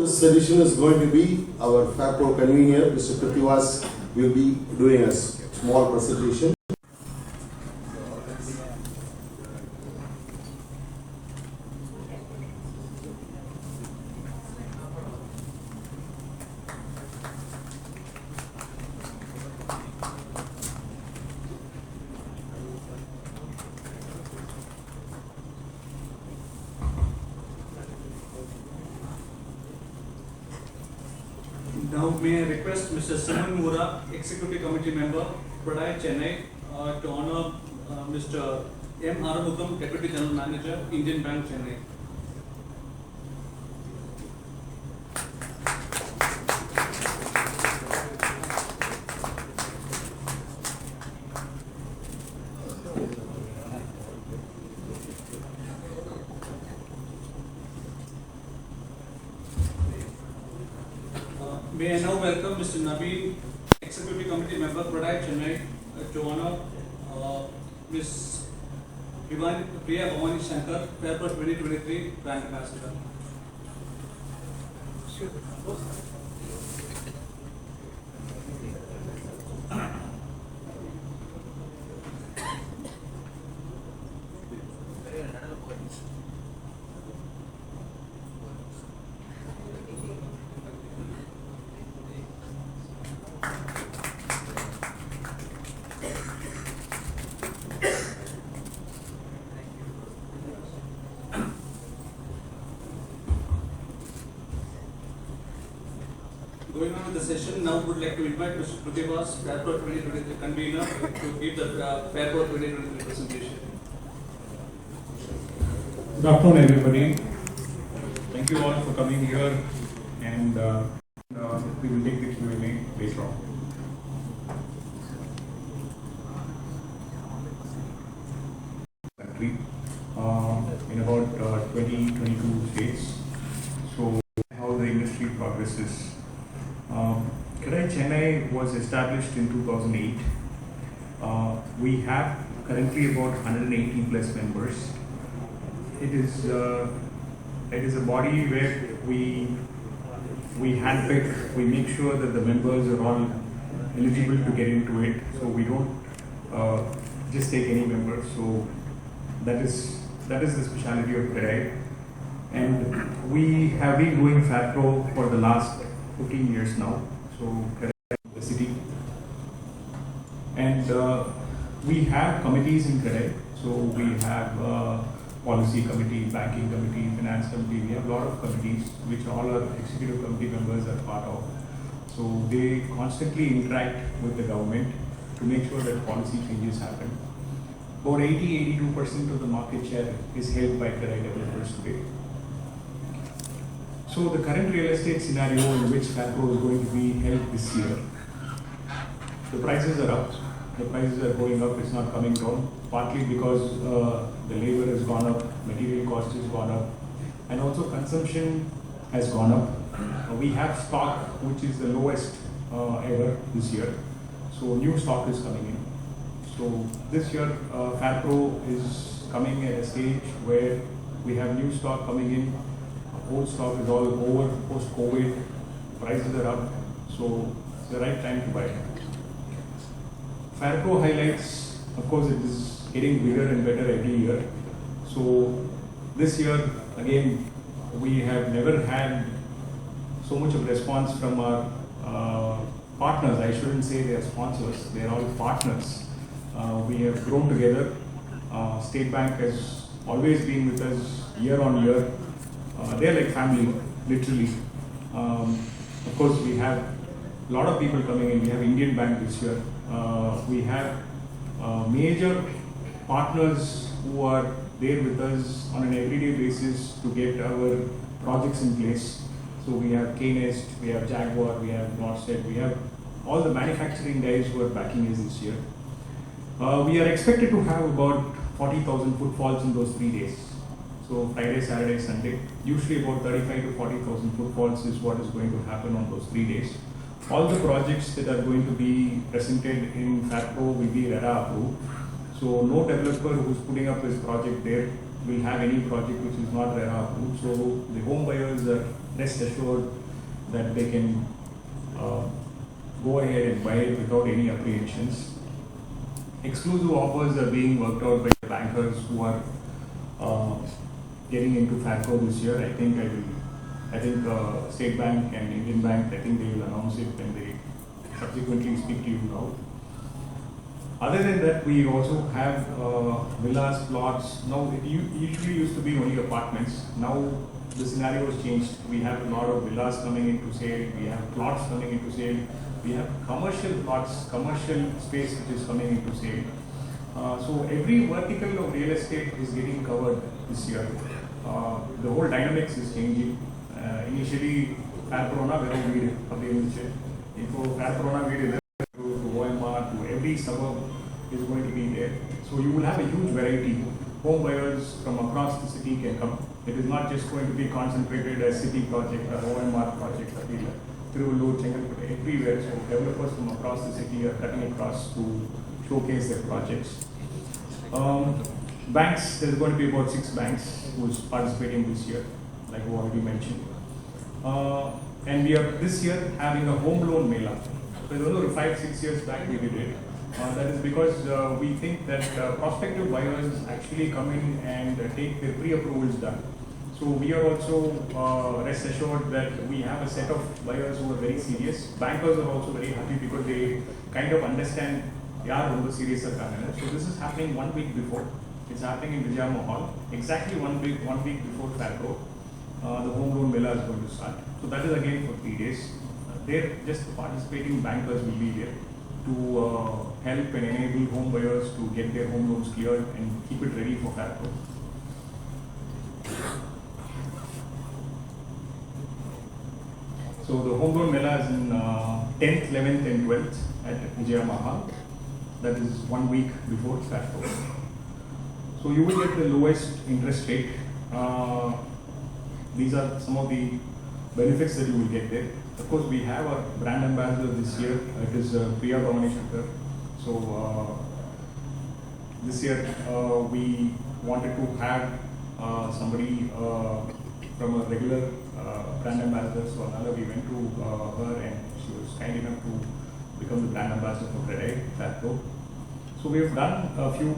This edition is going to be our FAIRPRO convener, Mr. Prithivas, will be doing a small presentation. Now may I request Mr. Sivagurunathan, Executive Committee Member, CREDAI Chennai, to honor Mr. M. Arumugam, Deputy General Manager, Indian Bank Chennai. May I now welcome Mr. Nadu, Executive Committee Member, CREDAI Chennai, to honor Ms. Vijaya Mahal, FAIRPRO 2023 Brand Ambassador. Going on with the session, now would like to invite Mr. Prithivas, FAIRPRO 2023 convener, to give the FAIRPRO 2023 presentation. Good afternoon, everybody. Thank you all for coming here, and we will take the Q&A later on. Country in about 22 states. So, how the industry progresses. CREDAI Chennai was established in 2008. We have currently about 180 plus members. It is a body where we handpick, we make sure that the members are all eligible to get into it. So we don't just take any member. So that is the specialty of CREDAI. And we have been doing FAIRPRO for the last 15 years now. So CREDAI the city. And we have committees in CREDAI. So we have policy committee, banking committee, finance committee. We have a lot of committees which all our executive committee members are part of. So they constantly interact with the government to make sure that policy changes happen. About 80-82% of the market share is held by CREDAI developers today. So the current real estate scenario in which FAIRPRO is going to be held this year, the prices are up. The prices are going up, it's not coming down, partly because the labor has gone up, material cost has gone up, and also consumption has gone up. We have stock which is the lowest ever this year, so new stock is coming in. So this year FAIRPRO is coming at a stage where we have new stock coming in, old stock is all over, post-COVID, prices are up, so it's the right time to buy. FAIRPRO highlights, of course, it is getting bigger and better every year. So this year, again, we have never had so much of response from our partners. I shouldn't say they are sponsors, they are all partners. We have grown together. State Bank has always been with us year on year. They are like family, literally. Of course, we have a lot of people coming in. We have Indian Bank this year. We have major partners who are there with us on an everyday basis to get our projects in place. So we have K-Nest, we have Jaguar, we have Northstead, we have all the manufacturing guys who are backing us this year. We are expected to have about 40,000 footfalls in those 3 days. So Friday, Saturday, Sunday, usually about 35 to 40,000 footfalls is what is going to happen on those 3 days. All the projects that are going to be presented in FAIRPRO will be RERA approved. So no developer who's putting up his project there will have any project which is not RERA approved. So the home buyers are rest assured that they can go ahead and buy it without any apprehensions. Exclusive offers are being worked out by the bankers who are getting into FAIRPRO this year. I think State Bank and Indian Bank, I think they will announce it when they subsequently speak to you now. Other than that, we also have villas, plots. Now, it usually used to be only apartments. Now, the scenario has changed. We have a lot of villas coming into sale. We have plots coming into sale. We have commercial plots, commercial space which is coming into sale. So, every vertical of real estate is getting covered this year. The whole dynamics is changing. Initially, FAIRPRO na vero veedu appdi irundhuchu. Ipo FAIRPRO na veedu to OMR to every suburb is going to be there. So you will have a huge variety. Home buyers from across the city can come. It is not just going to be concentrated as city project or OMR project or Tiruvallur, Chengalpattu, everywhere. So developers from across the city are cutting across to showcase their projects. Banks, there is going to be about 6 banks who's participating this year, like we already mentioned. And we are this year having a home loan mela. So 5-6 years back we did it. That is because we think that prospective buyers actually come in and take their pre-approvals done. So we are also rest assured that we have a set of buyers who are very serious. Bankers are also very happy because they kind of understand yaar ரொம்ப serious irukanga. So this is happening 1 week before. It's happening in Vijaya Mahal. Exactly one week before FAIRPRO. The home loan mela is going to start. So that is again for 3 days. There, just participating bankers will be there to help and enable home buyers to get their home loans cleared and keep it ready for FAIRPRO. So the home loan mela is in 10th, 11th and 12th at Vijaya Mahal. That is 1 week before FAIRPRO. So you will get the lowest interest rate. These are some of the benefits that you will get there. Of course, we have a brand ambassador this year. It is Priya Shankar. So this year we wanted to have somebody from a regular brand ambassador. So Nadu, we went to her and she was kind enough to become the brand ambassador for CREDAI FAIRPRO. So we have done a few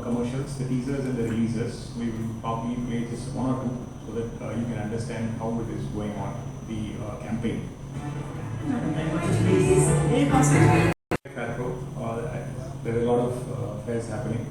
commercials, the teasers and the releases. We will probably play just 1 or 2 so that you can understand how it is going on, the campaign. FAIRPRO, there are a lot of fairs happening.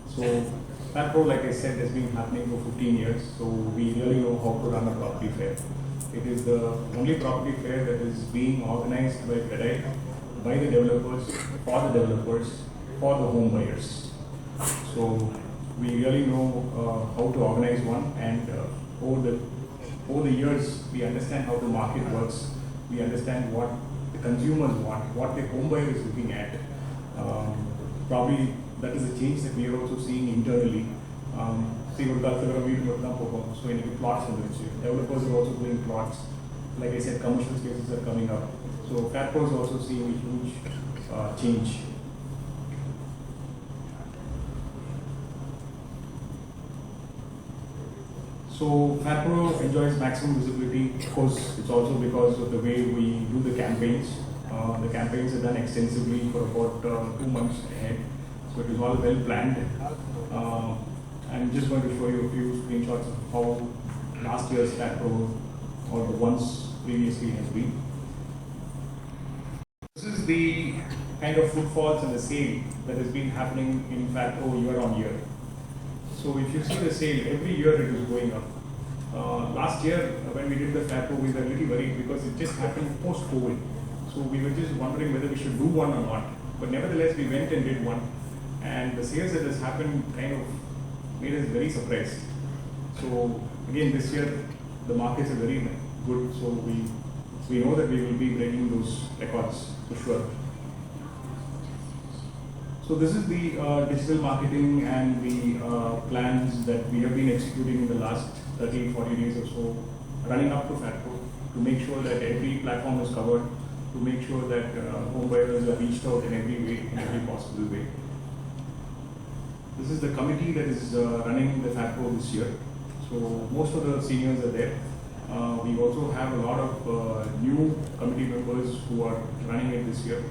So FAIRPRO, like I said, has been happening for 15 years. So we really know how to run a property fair. It is the only property fair that is being organized by CREDAI, by the developers, for the home buyers. So we really know how to organize one, and over the years we understand how the market works. We understand what the consumers want, what the home buyer is looking at. Probably that is a change that we are also seeing internally. So in the plots, developers are also doing plots. Like I said, commercial spaces are coming up. So FAIRPRO is also seeing a huge change. So FAIRPRO enjoys maximum visibility. Of course, it's also because of the way we do the campaigns. The campaigns are done extensively for about 2 months ahead. So it is all well planned. I'm just going to show you a few screenshots of how last year's FAIRPRO or the ones previously has been. This is the kind of footfalls and the sale that has been happening in FAIRPRO year on year. So if you see the sale, every year it is going up. Last year when we did the FAIRPRO, we were a little worried because it just happened post-COVID. So we were just wondering whether we should do one or not. But nevertheless, we went and did one. And the sales that has happened kind of made us very surprised. So again, this year the markets are very good. So we know that we will be breaking those records for sure. So this is the digital marketing and the plans that we have been executing in the last 30-40 days or so, running up to FAIRPRO, to make sure that every platform is covered, to make sure that home buyers are reached out in every way, in every possible way. This is the committee that is running the FAIRPRO this year. So most of the seniors are there. We also have a lot of new committee members who are running it this year.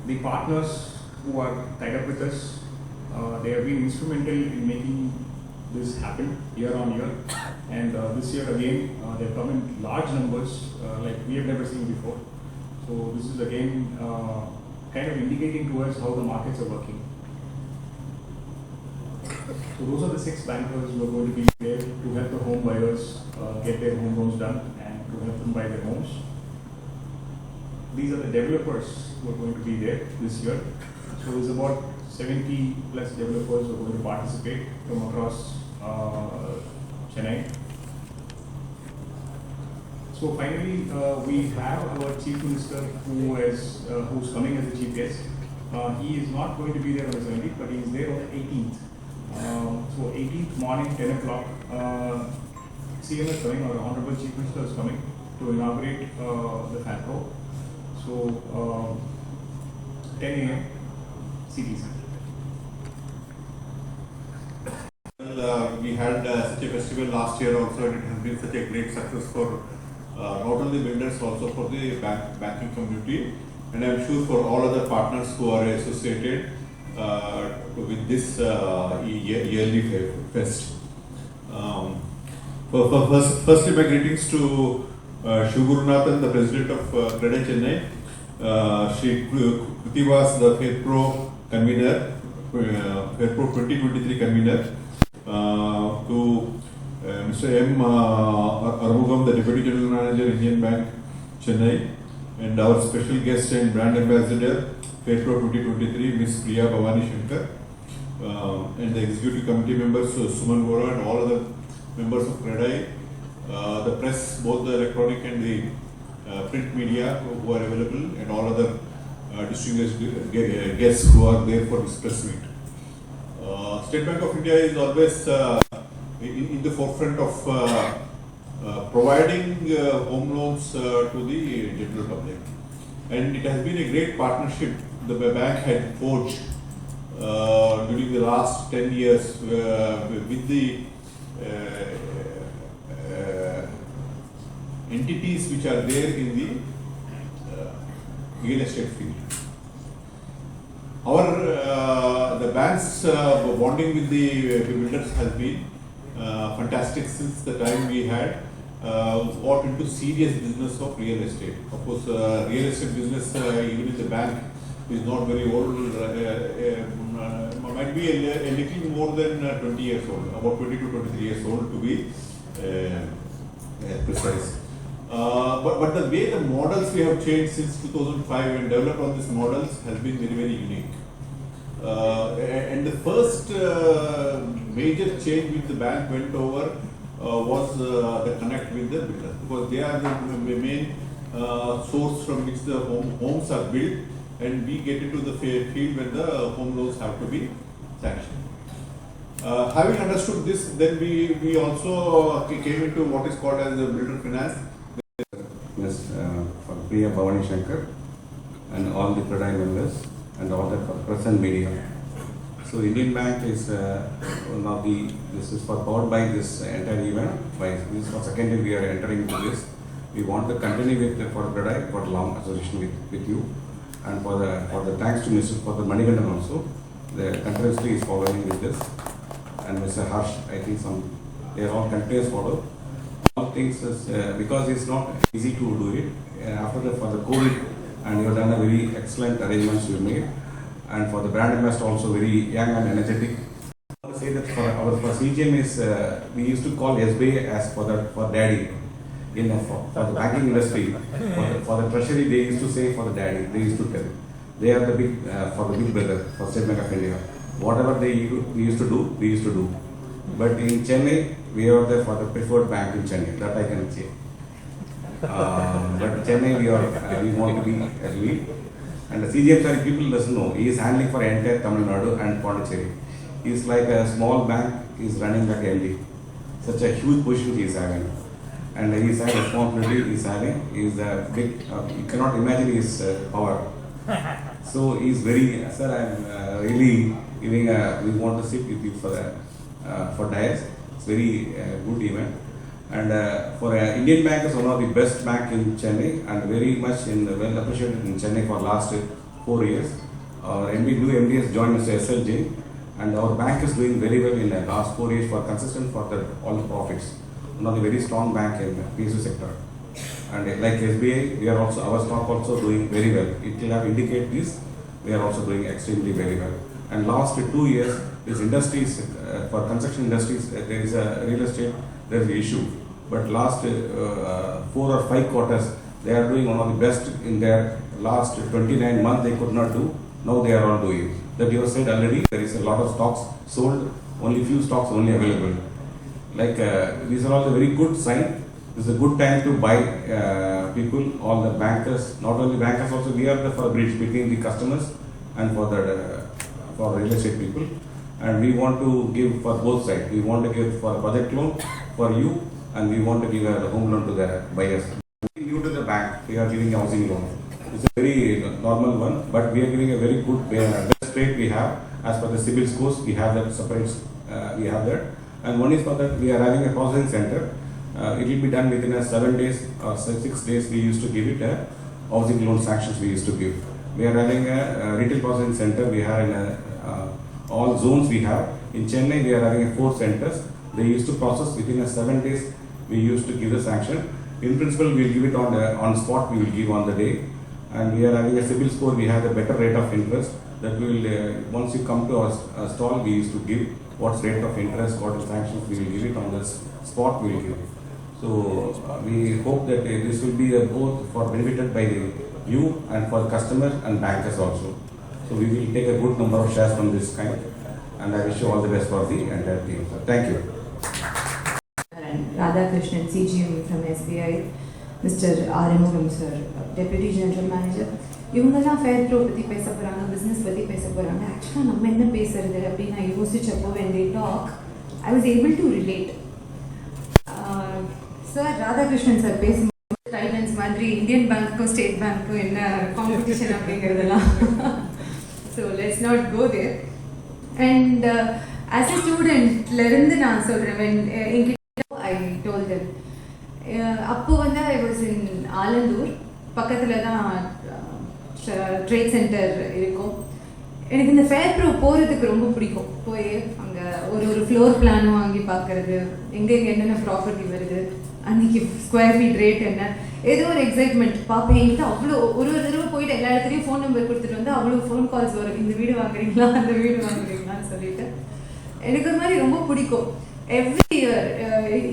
The partners who are tied up with us, they have been instrumental in making this happen year on year. And this year again, they have come in large numbers like we have never seen before. So this is again kind of indicating to us how the markets are working. So those are the 6 bankers who are going to be there to help the home buyers get their home loans done and to help them buy their homes. These are the developers who are going to be there this year. So there's about 70 plus developers who are going to participate from across Chennai. So finally, we have our Chief Minister who's coming as a chief guest. He is not going to be there on the 17th, but he is there on the 18th. So 18th morning, 10 o'clock, CM is coming, or Honorable Chief Minister is coming to inaugurate the FAIRPRO. So 10 a.m. CTC. Well, we had such a festival last year also, and it has been such a great success for not only builders, also for the banking community, and I am sure for all other partners who are associated with this yearly fest. Firstly, my greetings to Sivagurunathan, the president of CREDAI Chennai, Shri Kritivas, the FAIRPRO convener, FAIRPRO 2023 convener, to Mr. M. Arumugam, the Deputy General Manager, Indian Bank, Chennai, and our special guest and brand ambassador, FAIRPRO 2023, Ms. Priya Bhavani Shankar, and the executive committee members, Suman Vora, and all other members of CREDAI, the press, both the electronic and the print media who are available, and all other distinguished guests who are there for this press meet. State Bank of India is always in the forefront of providing home loans to the general public, and it has been a great partnership the bank had forged during the last 10 years with the entities which are there in the real estate field. The bank's bonding with the builders has been fantastic since the time we had got into serious business of real estate. Of course, real estate business, even in the bank, is not very old, might be a little more than 20 years old, about 20 to 23 years old to be precise. But the way the models we have changed since 2005 and developed on these models has been very, very unique. And the first major change which the bank went over was the connect with the builder, because they are the main source from which the homes are built, and we get into the field when the home loans have to be sanctioned. Having understood this, then we also came into what is called as the builder finance. Ms. Priya Bhavani Shankar and all the CREDAI members and all the present media. So Indian Bank is one of the, this is powered by this entire event. This for second time we are entering into this. We want to continue with for CREDAI for long association with you, and for the thanks to Mr. for the Manigandan also. The continuously is following with this, and Mr. Harsh, I think they are all continuous follow. All things is because it's not easy to do it for the COVID, and you have done a very excellent arrangements you made, and for the brand ambassador also very young and energetic. I want to say that for CGM is we used to call SBI as for daddy for the banking industry. For the treasury they used to say for the daddy. They used to tell they are the big for the big brother for State Bank of India. Whatever we used to do. But in Chennai, we are there for the preferred bank in Chennai. That I can say. But Chennai, we want to be a lead. And the CGM sir, people doesn't know, he is handling for entire Tamil Nadu and Pondicherry. He is like a small bank, he is running like MD. Such a huge position he is having. And he is having responsibility, he is having. He is a big, you cannot imagine his power. So he's very, sir, I'm really giving we want to sit with you for diets. It's very good event. And for Indian Bank is one of the best bank in Chennai and very much well appreciated in Chennai for last 4 years. Our new MD has joined Mr. SLJ, and our bank is doing very well in the last 4 years for consistent for all the profits. One of the very strong bank in the PSU sector. And like SBI, we are also, our stock also doing very well. It will have indicate this, we are also doing extremely very well. And last 2 years, this industries, for construction industries, there is a real estate, there is an issue. But last 4 or 5 quarters, they are doing one of the best in their last 29 months they could not do. Now they are all doing. That you have said already, there is a lot of stocks sold, only few stocks only available. Like these are all a very good sign. This is a good time to buy people, all the bankers, not only bankers also, we are the for bridge between the customers and for real estate people. And we want to give for both sides. We want to give for a budget loan for you, and we want to give a home loan to the buyers. New to the bank, we are giving a housing loan. It's a very normal one, but we are giving a very good best rate we have. As per the CIBIL scores, we have that separate, we have that. And one is for that, we are having a processing center. It will be done within 7 days or 6 days. We used to give it a housing loan sanctions we used to give. We are having a retail processing center. We have in all zones we have. In Chennai, we are having 4 centers. They used to process within 7 days. We used to give the sanction. In principle, we will give it on spot. We will give on the day. And we are having a CIBIL score. We have a better rate of interest. That we will once you come to our stall, we used to give what's rate of interest, what is sanctions. We will give it on the spot. We will give. So we hope that this will be both for benefited by you and for customers and bankers also. So we will take a good number of shares from this kind, and I wish you all the best for the entire team. So thank you. And Radhakrishnan, CGM from SBI, Mr. Arumugam sir, Deputy General Manager. இவங்கெல்லாம் FAIRPRO பற்றி பேச போகிறாங்க, business பற்றி பேச போகிறாங்க. ஆக்சுவலாக நம்ம என்ன பேசுறது அப்படின்னு நான் யோசிச்சப்போ when they talk, I was able to relate. Sir Radhakrishnan sir பேசும்போது டைட்டன்ஸ் மாதிரி இந்தியன் பேங்க்கும் ஸ்டேட் பேங்க்கும் என்ன காம்படிஷன் அப்படிங்கிறதெல்லாம். So let's not go there. And as a ஸ்டூடெண்ட்லேருந்து நான் சொல்கிறேன், என்கிட்ட ஐ டோல் தெம். அப்போ வந்து ஐ வாஸ் இன் ஆலந்தூர், பக்கத்தில் தான் ட்ரேட் சென்டர் இருக்கும். எனக்கு இந்த FAIRPRO போகிறதுக்கு ரொம்ப பிடிக்கும். போய் அங்கே ஒரு ஃப்ளோர் பிளானும் வாங்கி பார்க்கறது, எங்கே என்னென்ன ப்ராப்பர்ட்டி வருது, அன்றைக்கி ஸ்கொயர் ஃபீட் ரேட் என்ன, ஏதோ ஒரு எக்ஸைட்மெண்ட் பார்ப்பேன். என்கிட்ட அவ்வளோ ஒரு தடவை போயிட்டு எல்லா இடத்துலையும் ஃபோன் நம்பர் கொடுத்துட்டு வந்து அவ்வளோ ஃபோன் கால்ஸ் வரும், இந்த வீடு வாங்குறீங்களா அந்த வீடு வாங்குறீங்களான்னு சொல்லிட்டு. எனக்கு ஒரு மாதிரி ரொம்ப பிடிக்கும். எவ்ரி இயர்,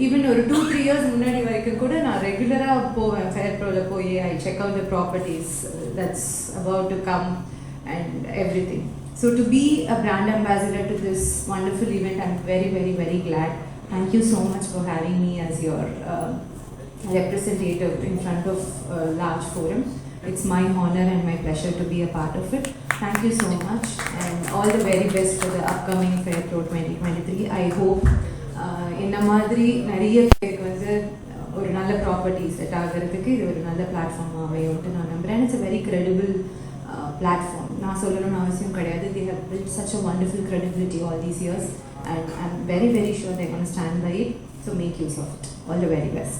ஈவன் ஒரு 2-3 இயர்ஸ் முன்னாடி வரைக்கும் கூட நான் ரெகுலராக போவேன் FAIRPROவில் போய் I check out the properties that's about to come and everything. So to be a brand ambassador to this wonderful event, I'm very, very, very glad. Thank you so much for having me as your representative in front of a large forum. It's my honor and my pleasure to be a part of it. Thank you so much, and all the very best for the upcoming FAIRPRO 2023. I hope இந்த மாதிரி நிறைய பேருக்கு வந்து ஒரு நல்ல property set ஆகிறதுக்கு இது ஒரு நல்ல பிளாட்ஃபார்மாக அமையும்ட்டு நான் நம்புகிறேன். It's a very credible platform. நான் சொல்லணும்னு அவசியம் கிடையாது. They have built such a wonderful credibility all these years, and I'm very, very sure they're going to stand by it. So make use of it. All the very best.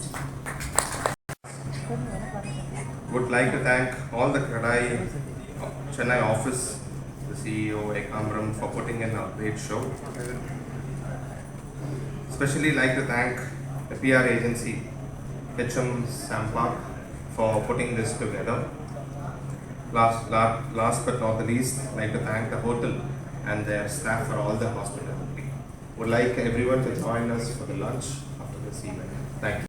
Would like to thank all the CREDAI Chennai office, the CEO Ekamram, for putting in a great show. Especially like to thank the PR agency HM Sampark for putting this together. Last but not the least, like to thank the hotel and their staff for all the hospitality. Would like everyone to join us for the lunch after this event. Thank you.